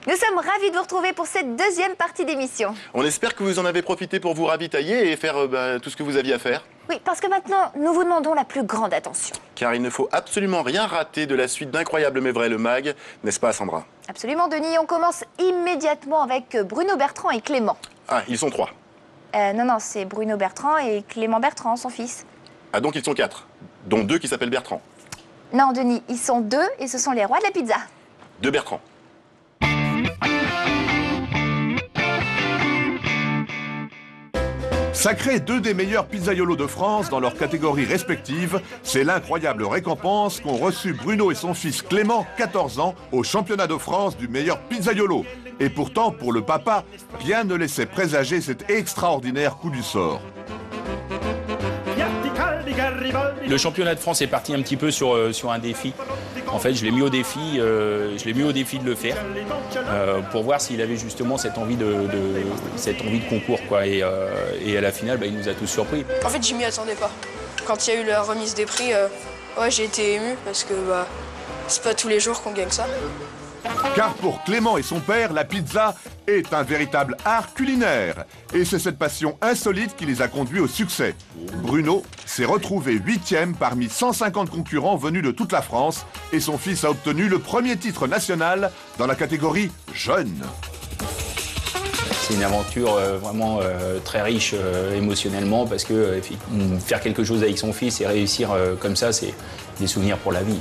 Nous sommes ravis de vous retrouver pour cette deuxième partie d'émission. On espère que vous en avez profité pour vous ravitailler et faire tout ce que vous aviez à faire. Oui, parce que maintenant, nous vous demandons la plus grande attention. Car il ne faut absolument rien rater de la suite d'Incroyable mais vrai le mag, n'est-ce pas Sandra? Absolument, Denis. On commence immédiatement avec Bruno Bertrand et Clément. Ah, ils sont 3. Non, c'est Bruno Bertrand et Clément Bertrand, son fils. Ah, donc ils sont 4, dont 2 qui s'appellent Bertrand. Non, Denis, ils sont 2 et ce sont les rois de la pizza. 2 Bertrand. Sacrés 2 des meilleurs pizzaiolos de France dans leurs catégories respectives, c'est l'incroyable récompense qu'ont reçu Bruno et son fils Clément, 14 ans, au championnat de France du meilleur pizzaiolo. Et pourtant, pour le papa, rien ne laissait présager cet extraordinaire coup du sort. Le championnat de France est parti un petit peu sur un défi. En fait, je l'ai mis au défi de le faire pour voir s'il avait justement cette envie de concours, quoi. Et à la finale, il nous a tous surpris. En fait, je m'y attendais pas. Quand il y a eu la remise des prix, ouais, j'ai été ému parce que c'est pas tous les jours qu'on gagne ça. Car pour Clément et son père, la pizza est un véritable art culinaire. Et c'est cette passion insolite qui les a conduits au succès. Bruno s'est retrouvé 8e parmi 150 concurrents venus de toute la France et son fils a obtenu le premier titre national dans la catégorie jeune. C'est une aventure vraiment très riche émotionnellement parce que faire quelque chose avec son fils et réussir comme ça, c'est des souvenirs pour la vie.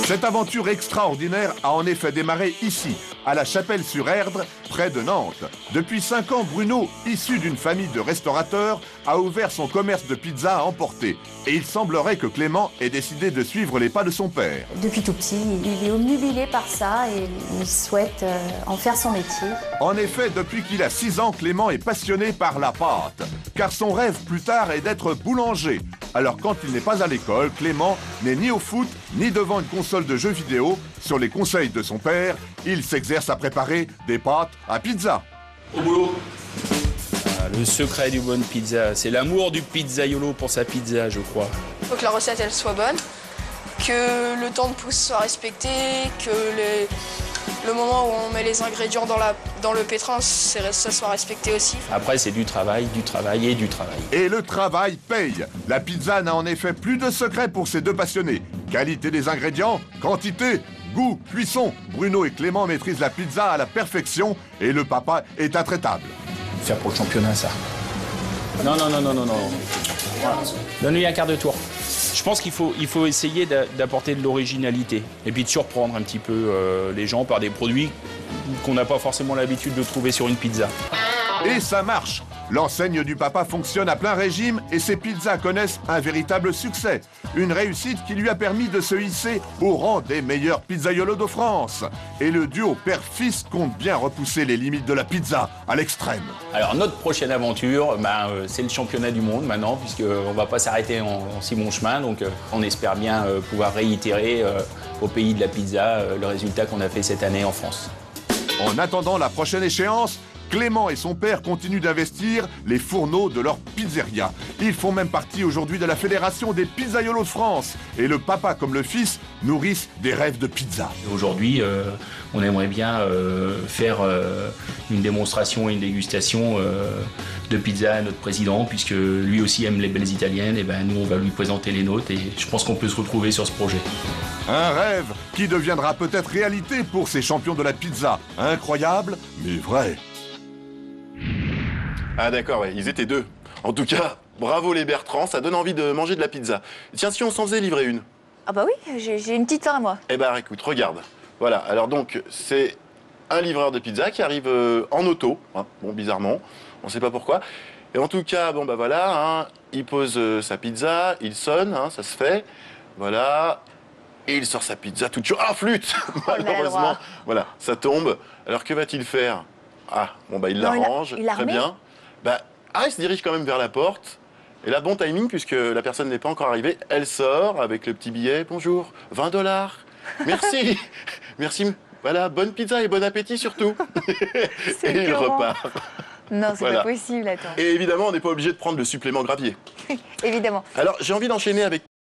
Cette aventure extraordinaire a en effet démarré ici, à la Chapelle-sur-Erdre, près de Nantes. Depuis 5 ans, Bruno, issu d'une famille de restaurateurs, a ouvert son commerce de pizza à emporter. Et il semblerait que Clément ait décidé de suivre les pas de son père. Depuis tout petit, il est obnubilé par ça et il souhaite en faire son métier. En effet, depuis qu'il a 6 ans, Clément est passionné par la pâte. Car son rêve plus tard est d'être boulanger. Alors quand il n'est pas à l'école, Clément n'est ni au foot, ni devant une console de jeux vidéo. Sur les conseils de son père, il s'exerce à préparer des pâtes à pizza. Au boulot. Le secret du bonne pizza, c'est l'amour du pizzaiolo pour sa pizza, je crois. Il faut que la recette elle soit bonne, que le temps de pousse soit respecté, que le moment où on met les ingrédients dans le pétrin, ça soit respecté aussi. Après, c'est du travail et du travail. Et le travail paye. La pizza n'a en effet plus de secret pour ces deux passionnés. Qualité des ingrédients, quantité, goût, cuisson. Bruno et Clément maîtrisent la pizza à la perfection et le papa est intraitable. Faire pour le championnat, ça. Non. Donne-lui un quart de tour. Je pense qu'il faut essayer d'apporter de l'originalité et puis de surprendre un petit peu les gens par des produits qu'on n'a pas forcément l'habitude de trouver sur une pizza. Et ça marche. L'enseigne du papa fonctionne à plein régime et ses pizzas connaissent un véritable succès. Une réussite qui lui a permis de se hisser au rang des meilleurs pizzaiolos de France. Et le duo père-fils compte bien repousser les limites de la pizza à l'extrême. Alors notre prochaine aventure, c'est le championnat du monde maintenant, puisqu'on ne va pas s'arrêter en si bon chemin. Donc on espère bien pouvoir réitérer au pays de la pizza le résultat qu'on a fait cette année en France. En attendant la prochaine échéance, Clément et son père continuent d'investir les fourneaux de leur pizzeria. Ils font même partie aujourd'hui de la Fédération des pizzaiolos de France. Et le papa comme le fils nourrissent des rêves de pizza. Aujourd'hui, on aimerait bien faire une démonstration et une dégustation de pizza à notre président, puisque lui aussi aime les belles italiennes. Et nous, on va lui présenter les nôtres et je pense qu'on peut se retrouver sur ce projet. Un rêve qui deviendra peut-être réalité pour ces champions de la pizza. Incroyable, mais vrai. Ah d'accord, ouais, ils étaient 2. En tout cas, bravo les Bertrand, ça donne envie de manger de la pizza. Tiens, si on s'en faisait livrer une? Ah bah oui, j'ai une petite faim à moi. Eh ben écoute, regarde. Voilà, alors donc, c'est un livreur de pizza qui arrive en auto, hein, bon bizarrement, on sait pas pourquoi. Et en tout cas, voilà, il pose sa pizza, il sonne, ça se fait, voilà, et il sort sa pizza toute chaude. Ah, flûte malheureusement, voilà, ça tombe. Alors que va-t-il faire? Ah, il l'arrange, très bien. Il se dirige quand même vers la porte. Et là, bon timing, puisque la personne n'est pas encore arrivée. Elle sort avec le petit billet. Bonjour, 20 $. Merci. Merci. Voilà, bonne pizza et bon appétit surtout. Et il repart. Non, c'est pas possible, attends. Et évidemment, on n'est pas obligé de prendre le supplément gravier. Évidemment. Alors, j'ai envie d'enchaîner avec